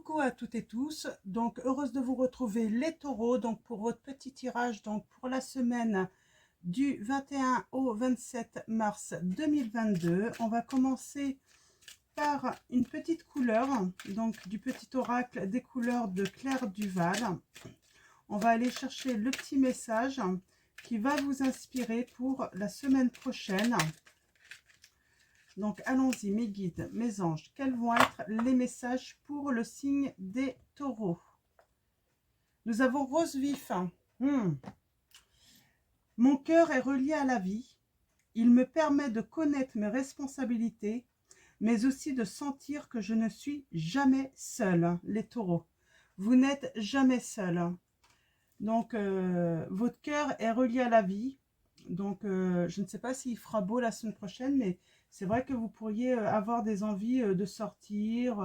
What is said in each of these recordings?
Coucou à toutes et tous, donc heureuse de vous retrouver les taureaux, donc pour votre petit tirage donc pour la semaine du 21 au 27 mars 2022. On va commencer par une petite couleur, donc du petit oracle des couleurs de Claire Duval. On va aller chercher le petit message qui va vous inspirer pour la semaine prochaine. Donc, allons-y, mes guides, mes anges, quels vont être les messages pour le signe des taureaux? Nous avons rose vif. Mon cœur est relié à la vie. Il me permet de connaître mes responsabilités, mais aussi de sentir que je ne suis jamais seul, les taureaux. Vous n'êtes jamais seul. Donc, votre cœur est relié à la vie. Donc, je ne sais pas s'il fera beau la semaine prochaine, mais c'est vrai que vous pourriez avoir des envies de sortir,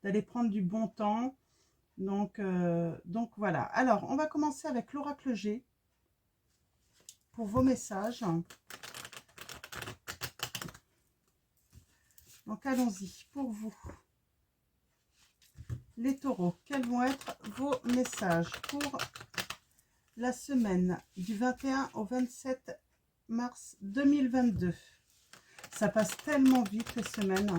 d'aller prendre du bon temps. Donc voilà. Alors, on va commencer avec l'oracle G pour vos messages. Donc, allons-y pour vous. Les taureaux, quels vont être vos messages pour la semaine du 21 au 27 mars 2022? Ça passe tellement vite les semaines.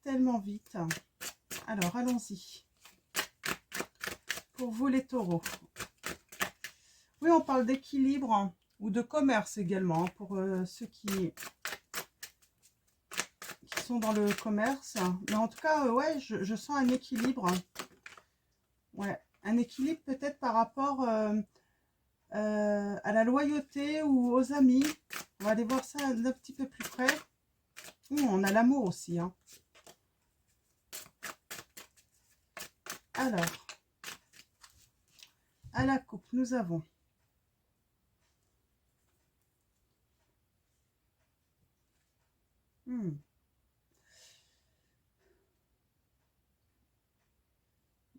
Tellement vite. Alors, allons-y. Pour vous les taureaux. Oui, on parle d'équilibre ou de commerce également pour ceux qui sont dans le commerce. Mais en tout cas, ouais, je sens un équilibre. Ouais, un équilibre peut-être par rapport à la loyauté ou aux amis. On va aller voir ça d'un petit peu plus près. On a l'amour aussi. Hein. Alors, à la coupe, nous avons il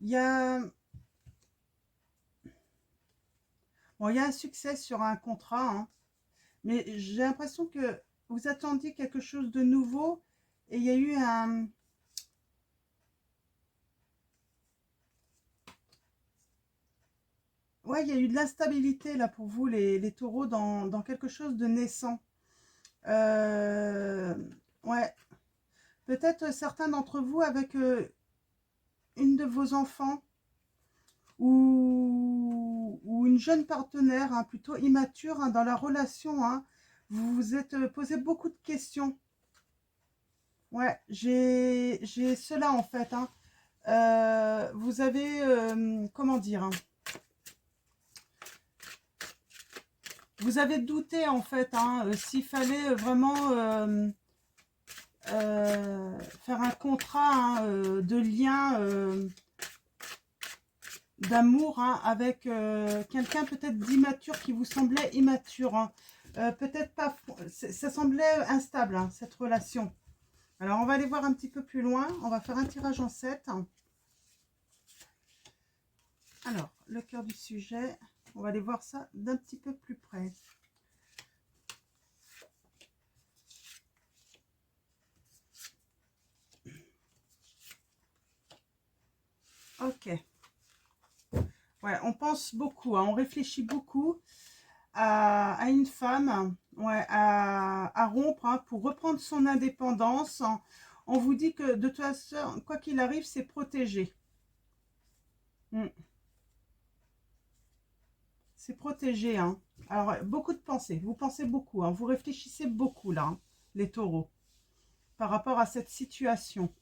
y a... Bon, il y a un succès sur un contrat, hein, mais j'ai l'impression que vous attendiez quelque chose de nouveau et il y a eu un... Ouais, il y a eu de l'instabilité là pour vous, les taureaux, dans quelque chose de naissant. Ouais, peut-être certains d'entre vous avec une de vos enfants ou une jeune partenaire, hein, plutôt immature hein, dans la relation. Hein, vous vous êtes posé beaucoup de questions. Ouais, j'ai cela en fait. Hein. Vous avez, comment dire, hein, vous avez douté en fait hein, s'il fallait vraiment faire un contrat hein, de lien, d'amour hein, avec quelqu'un peut-être d'immature qui vous semblait immature. Hein. Peut-être pas, ça semblait instable hein, cette relation. Alors on va aller voir un petit peu plus loin. On va faire un tirage en 7. Alors, le cœur du sujet, on va aller voir ça d'un petit peu plus près. Ok. Ouais, on pense beaucoup, hein, on réfléchit beaucoup à une femme, ouais, à rompre hein, pour reprendre son indépendance. On vous dit que de toute façon, quoi qu'il arrive, c'est protégé. C'est protégé. Hein. Alors, beaucoup de pensées. Vous pensez beaucoup. Hein. Vous réfléchissez beaucoup, là, hein, les taureaux, par rapport à cette situation.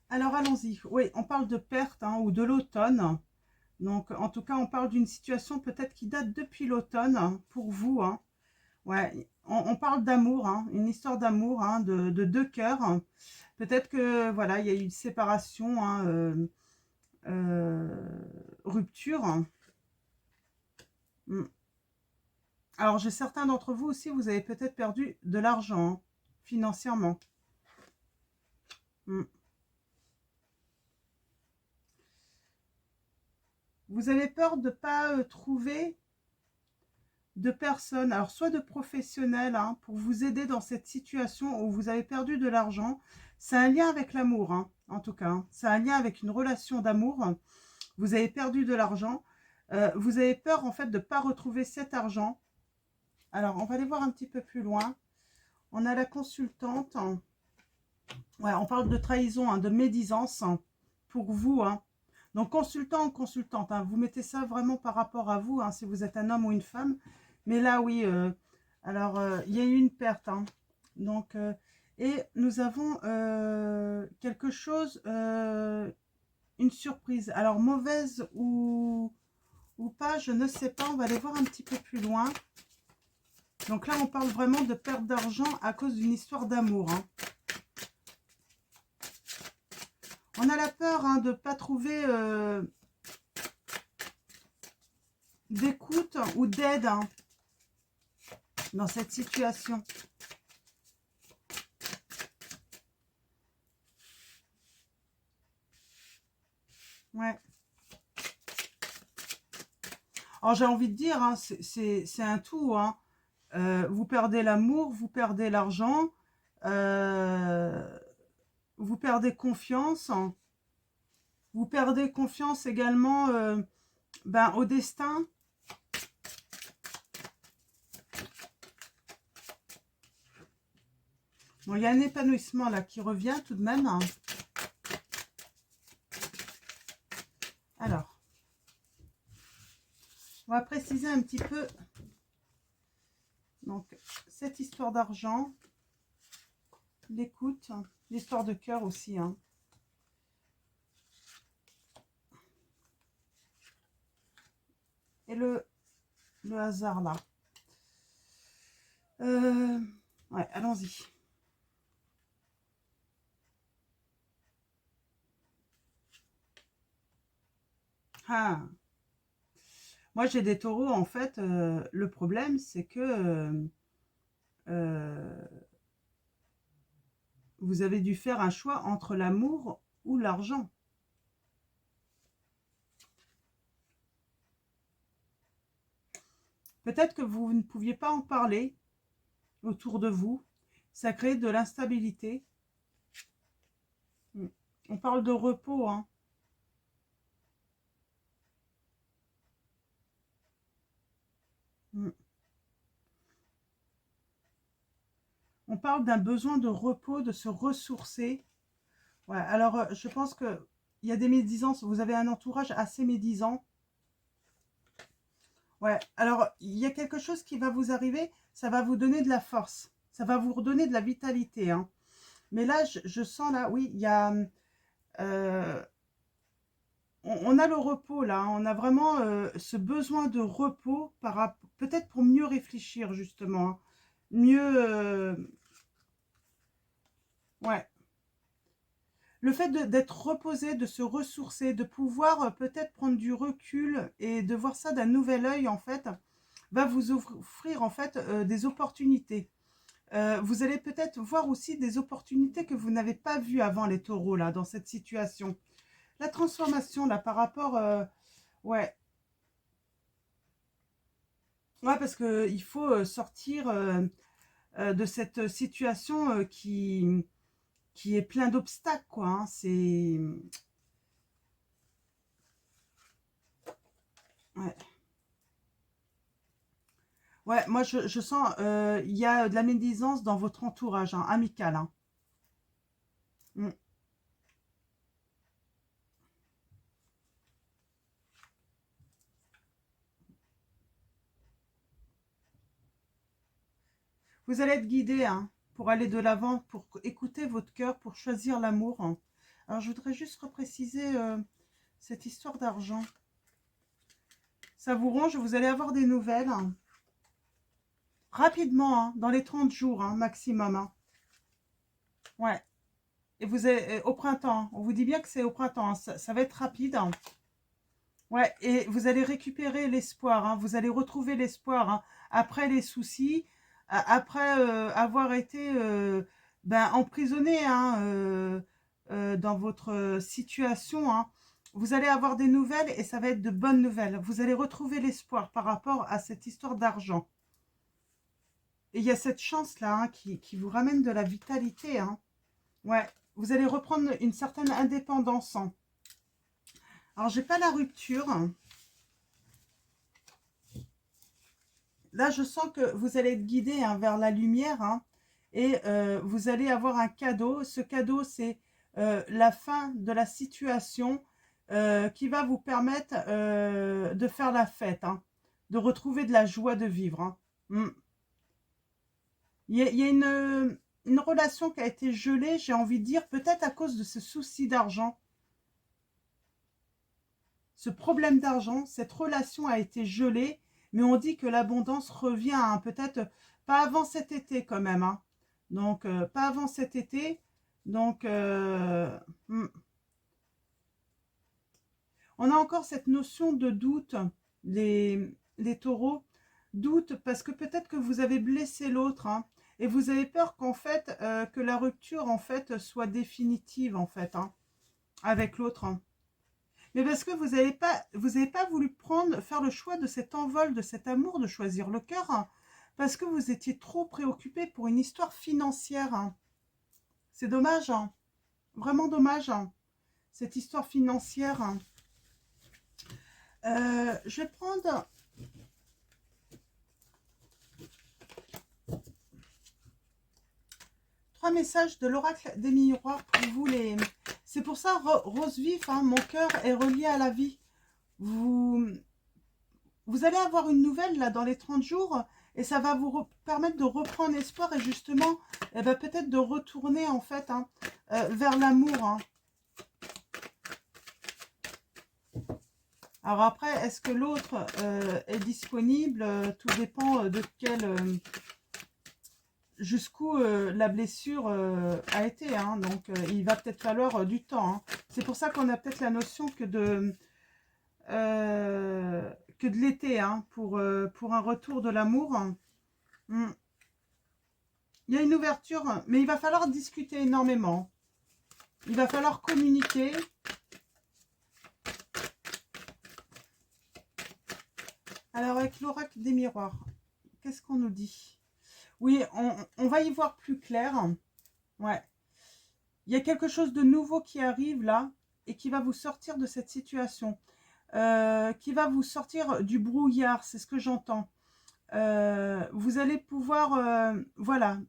Alors, allons-y. Oui, on parle de perte hein, ou de l'automne. Donc, en tout cas, on parle d'une situation peut-être qui date depuis l'automne hein, pour vous. Hein. Ouais, on parle d'amour, hein, une histoire d'amour, hein, de deux cœurs. Hein. Peut-être que, voilà, il y a eu une séparation, hein, rupture. Hein. Alors, j'ai certains d'entre vous aussi, vous avez peut-être perdu de l'argent, hein, financièrement. Vous avez peur de ne pas trouver de personnes, alors soit de professionnels, hein, pour vous aider dans cette situation où vous avez perdu de l'argent. C'est un lien avec l'amour, hein, en tout cas. Hein. C'est un lien avec une relation d'amour. Vous avez perdu de l'argent. Vous avez peur, en fait, de ne pas retrouver cet argent. Alors, on va aller voir un petit peu plus loin. On a la consultante. Ouais, on parle de trahison, hein, de médisance hein, pour vous. Hein. Donc, consultant ou consultante, hein, vous mettez ça vraiment par rapport à vous, hein, si vous êtes un homme ou une femme. Mais là, oui, alors, il y a eu une perte. Hein. Donc, et nous avons quelque chose, une surprise. Alors, mauvaise ou pas, je ne sais pas. On va aller voir un petit peu plus loin. Donc là, on parle vraiment de perte d'argent à cause d'une histoire d'amour. Hein. On a la peur hein, de ne pas trouver d'écoute ou d'aide hein, dans cette situation. Ouais. Alors j'ai envie de dire, hein, c'est un tout. Hein. Vous perdez l'amour, vous perdez l'argent, vous perdez confiance. Hein. Vous perdez confiance également ben, au destin. Bon, il y a un épanouissement là qui revient tout de même. Hein. Alors, on va préciser un petit peu. Donc, cette histoire d'argent, l'écoute, l'histoire de cœur aussi. Hein. Et le hasard là. Ouais, allons-y. Ah. Moi, j'ai des taureaux, en fait. Le problème, c'est que vous avez dû faire un choix entre l'amour ou l'argent. Peut-être que vous ne pouviez pas en parler autour de vous. Ça crée de l'instabilité. On parle de repos, hein. On parle d'un besoin de repos, de se ressourcer. Ouais, alors, je pense qu'il y a des médisances. Vous avez un entourage assez médisant. Ouais, alors, il y a quelque chose qui va vous arriver. Ça va vous donner de la force. Ça va vous redonner de la vitalité. Hein. Mais là, je sens là, oui, il y a... on a le repos là. On a vraiment ce besoin de repos peut-être pour mieux réfléchir justement. Hein. Mieux... ouais. Le fait d'être reposé, de se ressourcer, de pouvoir peut-être prendre du recul et de voir ça d'un nouvel œil, en fait, va vous offrir en fait des opportunités. Vous allez peut-être voir aussi des opportunités que vous n'avez pas vues avant les taureaux, là, dans cette situation. La transformation, là, par rapport... ouais. Ouais, parce qu'il faut sortir de cette situation qui est plein d'obstacles, quoi. Hein. C'est... Ouais. Ouais, moi je sens, il y a de la médisance dans votre entourage, hein, amical. Hein. Mm. Vous allez être guidé hein, pour aller de l'avant, pour écouter votre cœur, pour choisir l'amour. Hein. Alors je voudrais juste repréciser cette histoire d'argent. Ça vous ronge, vous allez avoir des nouvelles. Hein. Rapidement, hein, dans les 30 jours hein, maximum. Hein. Ouais. Et vous êtes au printemps. Hein. On vous dit bien que c'est au printemps. Hein. Ça va être rapide. Hein. Ouais, et vous allez récupérer l'espoir, hein, vous allez retrouver l'espoir hein, après les soucis, après avoir été ben, emprisonné hein, dans votre situation. Hein. Vous allez avoir des nouvelles et ça va être de bonnes nouvelles. Vous allez retrouver l'espoir par rapport à cette histoire d'argent. Et il y a cette chance-là hein, qui vous ramène de la vitalité. Hein. Ouais, vous allez reprendre une certaine indépendance. Hein. Alors, j'ai pas la rupture. Là, je sens que vous allez être guidé hein, vers la lumière. Hein, et vous allez avoir un cadeau. Ce cadeau, c'est la fin de la situation qui va vous permettre de faire la fête. Hein, de retrouver de la joie de vivre. Hein. Il y a une relation qui a été gelée, j'ai envie de dire, peut-être à cause de ce souci d'argent. Ce problème d'argent, cette relation a été gelée, mais on dit que l'abondance revient, hein, peut-être pas avant cet été quand même. Hein. Donc, pas avant cet été. Donc, on a encore cette notion de doute, les taureaux. Doute parce que peut-être que vous avez blessé l'autre. Hein, et vous avez peur qu'en fait, que la rupture en fait soit définitive en fait, hein, avec l'autre. Hein. Mais parce que vous avez pas voulu faire le choix de cet envol, de cet amour, de choisir le cœur, hein, parce que vous étiez trop préoccupé pour une histoire financière. Hein. C'est dommage, hein, vraiment dommage, hein, cette histoire financière. Hein. Je vais prendre... Trois messages de l'oracle des miroirs pour vous les... C'est pour ça, Rose Vif, hein, mon cœur est relié à la vie. Vous allez avoir une nouvelle là dans les 30 jours et ça va vous permettre de reprendre espoir et justement eh ben, peut-être de retourner en fait hein, vers l'amour. Hein. Alors après, est-ce que l'autre est disponible? Tout dépend de quel... jusqu'où la blessure a été. Hein. Donc, il va peut-être falloir du temps. Hein. C'est pour ça qu'on a peut-être la notion que de l'été hein, pour un retour de l'amour. Il y a une ouverture, mais il va falloir discuter énormément. Il va falloir communiquer. Alors, avec l'oracle des miroirs, qu'est-ce qu'on nous dit? Oui, on va y voir plus clair. Ouais. Il y a quelque chose de nouveau qui arrive là et qui va vous sortir de cette situation. Qui va vous sortir du brouillard, c'est ce que j'entends. Vous allez pouvoir, voilà,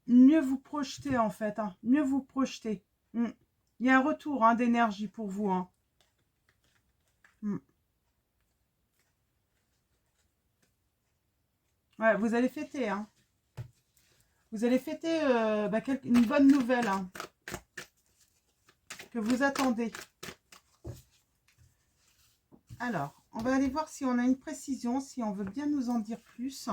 mieux vous projeter en fait, hein, mieux vous projeter. Il y a un retour hein, d'énergie pour vous. Hein. Ouais, vous allez fêter. Hein. Vous allez fêter une bonne nouvelle hein, que vous attendez. Alors, on va aller voir si on a une précision, si on veut bien nous en dire plus.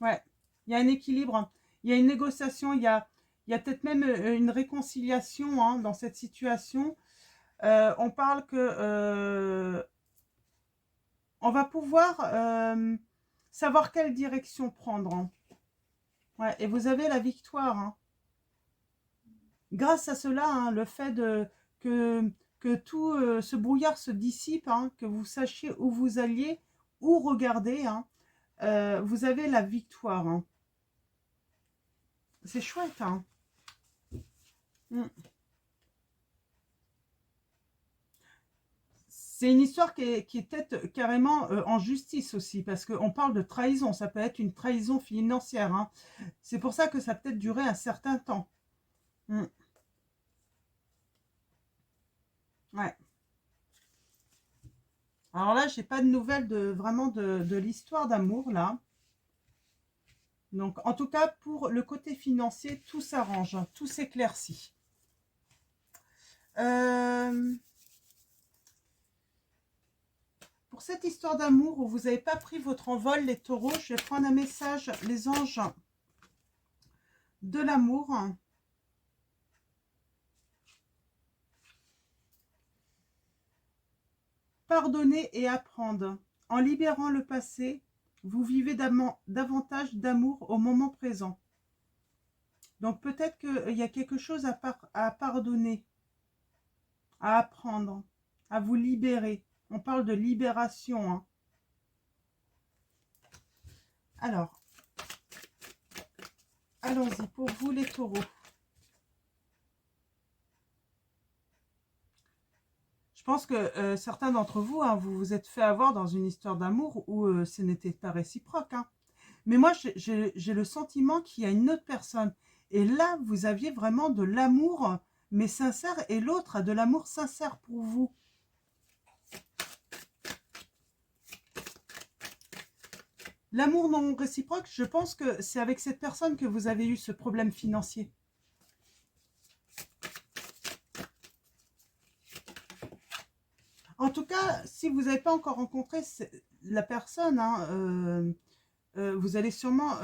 Ouais, il y a un équilibre, il y a une négociation, il y a peut-être même une réconciliation hein, dans cette situation. On parle que on va pouvoir savoir quelle direction prendre. Hein. Ouais, et vous avez la victoire. Hein. Grâce à cela, hein, le fait que tout ce brouillard se dissipe, hein, que vous sachiez où vous alliez, où regarder, hein, vous avez la victoire. Hein. C'est chouette. Hein. C'est une histoire qui est peut-être carrément en justice aussi, parce qu'on parle de trahison. Ça peut être une trahison financière. Hein. C'est pour ça que ça peut-être durer un certain temps. Ouais. Alors là, j'ai pas de nouvelles vraiment de l'histoire d'amour, là. Donc, en tout cas, pour le côté financier, tout s'arrange, tout s'éclaircit. Pour cette histoire d'amour où vous n'avez pas pris votre envol, les taureaux, je vais prendre un message, les anges de l'amour. Pardonner et apprendre. En libérant le passé, vous vivez davantage d'amour au moment présent. Donc peut-être qu'il y a quelque chose à pardonner, à apprendre, à vous libérer. On parle de libération, hein. Alors, allons-y pour vous les taureaux. Je pense que certains d'entre vous, hein, vous vous êtes fait avoir dans une histoire d'amour où ce n'était pas réciproque, hein. Mais moi, j'ai le sentiment qu'il y a une autre personne. Et là, vous aviez vraiment de l'amour, mais sincère, et l'autre a de l'amour sincère pour vous. L'amour non réciproque, je pense que c'est avec cette personne que vous avez eu ce problème financier. En tout cas, si vous n'avez pas encore rencontré la personne, hein, vous allez sûrement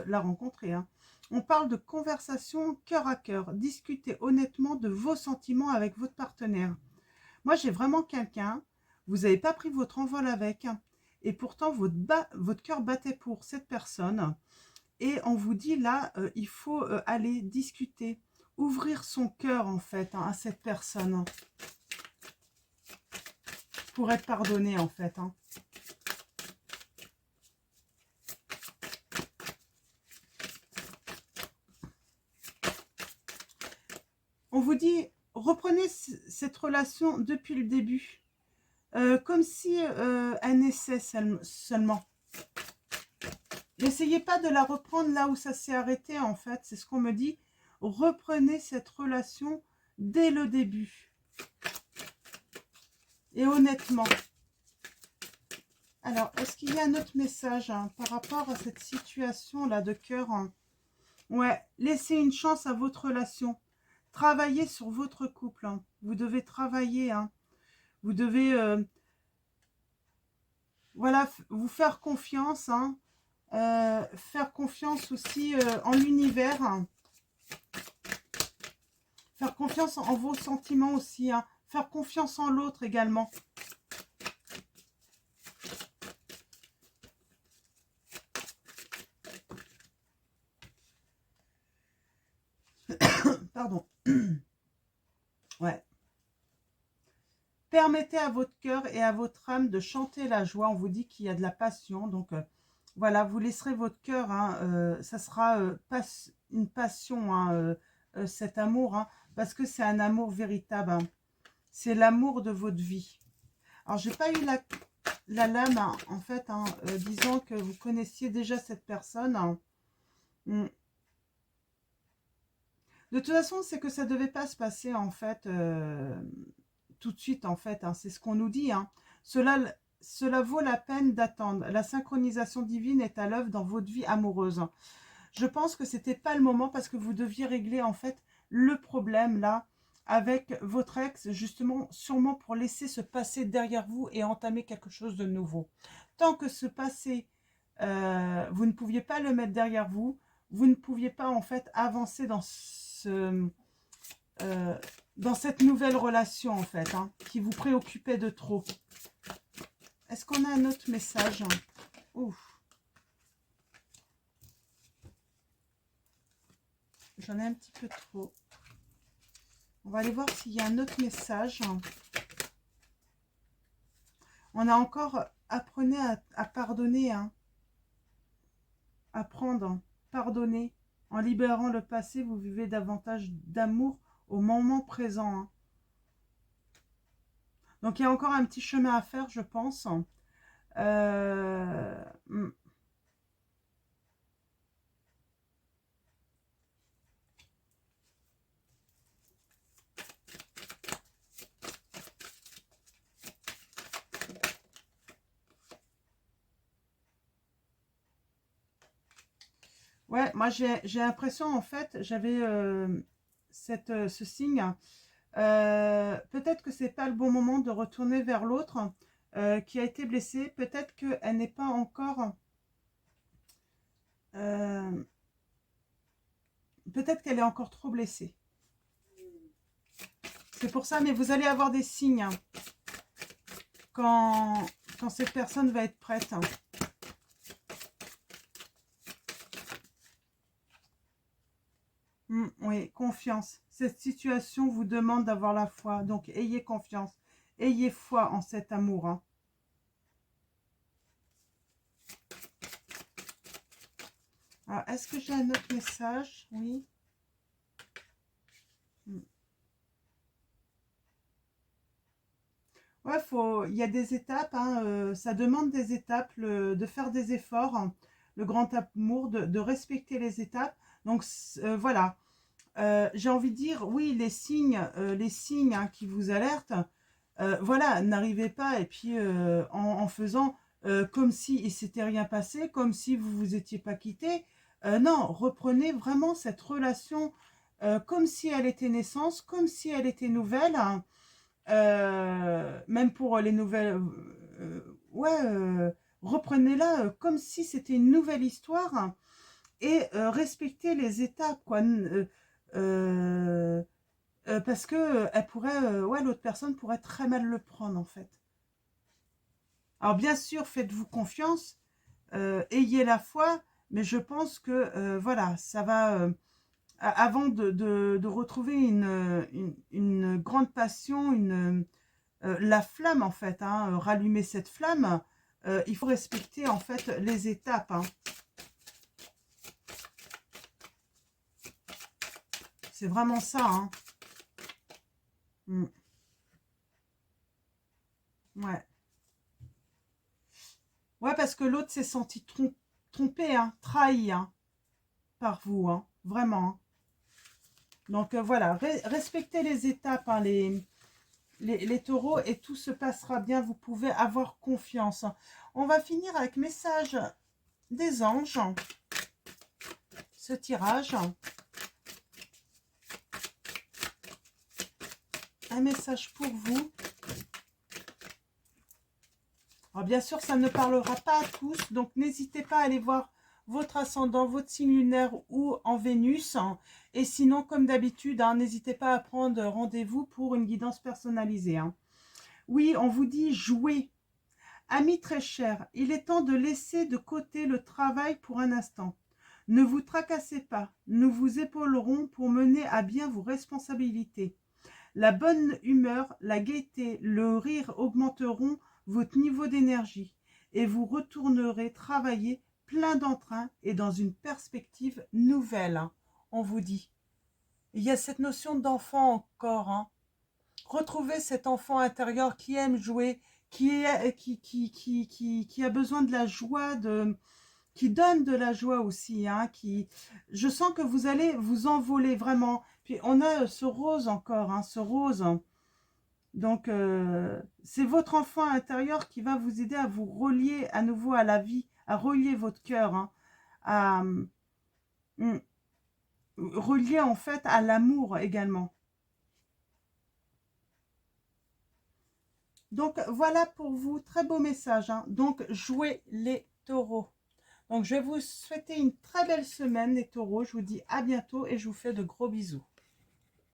la rencontrer, hein. On parle de conversation cœur à cœur. Discutez honnêtement de vos sentiments avec votre partenaire. Moi, j'ai vraiment quelqu'un, vous n'avez pas pris votre envol avec, hein, et pourtant votre cœur battait pour cette personne. Et on vous dit là, il faut aller discuter, ouvrir son cœur en fait, hein, à cette personne, hein, pour être pardonné en fait, hein. On vous dit, reprenez cette relation depuis le début, comme si elle naissait seulement. N'essayez pas de la reprendre là où ça s'est arrêté, en fait. C'est ce qu'on me dit. Reprenez cette relation dès le début. Et honnêtement. Alors, est-ce qu'il y a un autre message hein, par rapport à cette situation-là de cœur hein? Ouais, laissez une chance à votre relation. Travaillez sur votre couple. Hein. Vous devez travailler. Hein. Vous devez voilà, vous faire confiance. Hein. Faire confiance aussi en l'univers. Hein. Faire confiance en vos sentiments aussi. Hein. Faire confiance en l'autre également. Pardon. Ouais. Permettez à votre cœur et à votre âme de chanter la joie. On vous dit qu'il y a de la passion. Donc, voilà, vous laisserez votre cœur. Hein, ça sera une passion, hein, cet amour. Hein, parce que c'est un amour véritable. Hein. C'est l'amour de votre vie. Alors, j'ai pas eu la lame, hein, en fait, hein, disant que vous connaissiez déjà cette personne. Hein. De toute façon, c'est que ça ne devait pas se passer, en fait, tout de suite, en fait. Hein, c'est ce qu'on nous dit. Hein. Cela vaut la peine d'attendre. La synchronisation divine est à l'œuvre dans votre vie amoureuse. Je pense que ce n'était pas le moment parce que vous deviez régler, en fait, le problème, là, avec votre ex, justement, sûrement pour laisser ce passé derrière vous et entamer quelque chose de nouveau. Tant que ce passé, vous ne pouviez pas le mettre derrière vous, vous ne pouviez pas, en fait, avancer dans cette nouvelle relation, en fait, hein, qui vous préoccupait de trop. Est-ce qu'on a un autre message? Ouf. J'en ai un petit peu trop. On va aller voir s'il y a un autre message. On a encore, apprenez à pardonner, hein. Apprendre, pardonner. En libérant le passé, vous vivez davantage d'amour au moment présent. Hein. Donc, il y a encore un petit chemin à faire, je pense. Euh... Ouais, moi j'ai l'impression, en fait, j'avais ce signe. Peut-être que c'est pas le bon moment de retourner vers l'autre qui a été blessée. Peut-être qu'elle n'est pas encore... peut-être qu'elle est encore trop blessée. C'est pour ça, mais vous allez avoir des signes hein, quand cette personne va être prête. Hein. Oui, confiance. Cette situation vous demande d'avoir la foi. Donc, ayez confiance. Ayez foi en cet amour. Hein. Alors, est-ce que j'ai un autre message? Oui. Ouais, il y a des étapes. Hein, ça demande des étapes, de faire des efforts. Hein, le grand amour, de respecter les étapes. Donc, voilà. J'ai envie de dire, oui, les signes hein, qui vous alertent, voilà, n'arrivez pas et puis en faisant comme si il s'était rien passé, comme si vous vous étiez pas quitté. Non, reprenez vraiment cette relation comme si elle était naissance, comme si elle était nouvelle. Hein. Même pour les nouvelles, ouais, reprenez-la comme si c'était une nouvelle histoire. Hein, et respecter les étapes, quoi. Parce que elle pourrait, ouais, l'autre personne pourrait très mal le prendre, en fait. Alors, bien sûr, faites-vous confiance, ayez la foi, mais je pense que, voilà, ça va, avant de retrouver une grande passion, la flamme, en fait, hein, rallumer cette flamme, il faut respecter, en fait, les étapes. Hein. C'est vraiment ça, hein. Mm. Ouais. Ouais, parce que l'autre s'est senti trompé, hein, trahi hein, par vous, hein, vraiment. Hein. Donc voilà, respectez les étapes, hein, les taureaux, et tout se passera bien. Vous pouvez avoir confiance. Hein. On va finir avec message des anges, ce tirage. Un message pour vous. Alors bien sûr, ça ne parlera pas à tous, donc n'hésitez pas à aller voir votre ascendant, votre signe lunaire ou en Vénus. Et sinon, comme d'habitude, hein, n'hésitez pas à prendre rendez-vous pour une guidance personnalisée. Hein. Oui, on vous dit jouer. Amis très chers, il est temps de laisser de côté le travail pour un instant. Ne vous tracassez pas, nous vous épaulerons pour mener à bien vos responsabilités. La bonne humeur, la gaieté, le rire augmenteront votre niveau d'énergie et vous retournerez travailler plein d'entrain et dans une perspective nouvelle. Hein, on vous dit. Il y a cette notion d'enfant encore. Hein. Retrouvez cet enfant intérieur qui aime jouer, qui a besoin de la joie, qui donne de la joie aussi. Hein, je sens que vous allez vous envoler vraiment. Puis on a ce rose encore, hein, ce rose. Donc, c'est votre enfant intérieur qui va vous aider à vous relier à nouveau à la vie, à relier votre cœur, hein, à relier en fait à l'amour également. Donc, voilà pour vous, très beau message. Hein. Donc, jouez les taureaux. Donc, je vais vous souhaiter une très belle semaine, les taureaux. Je vous dis à bientôt et je vous fais de gros bisous.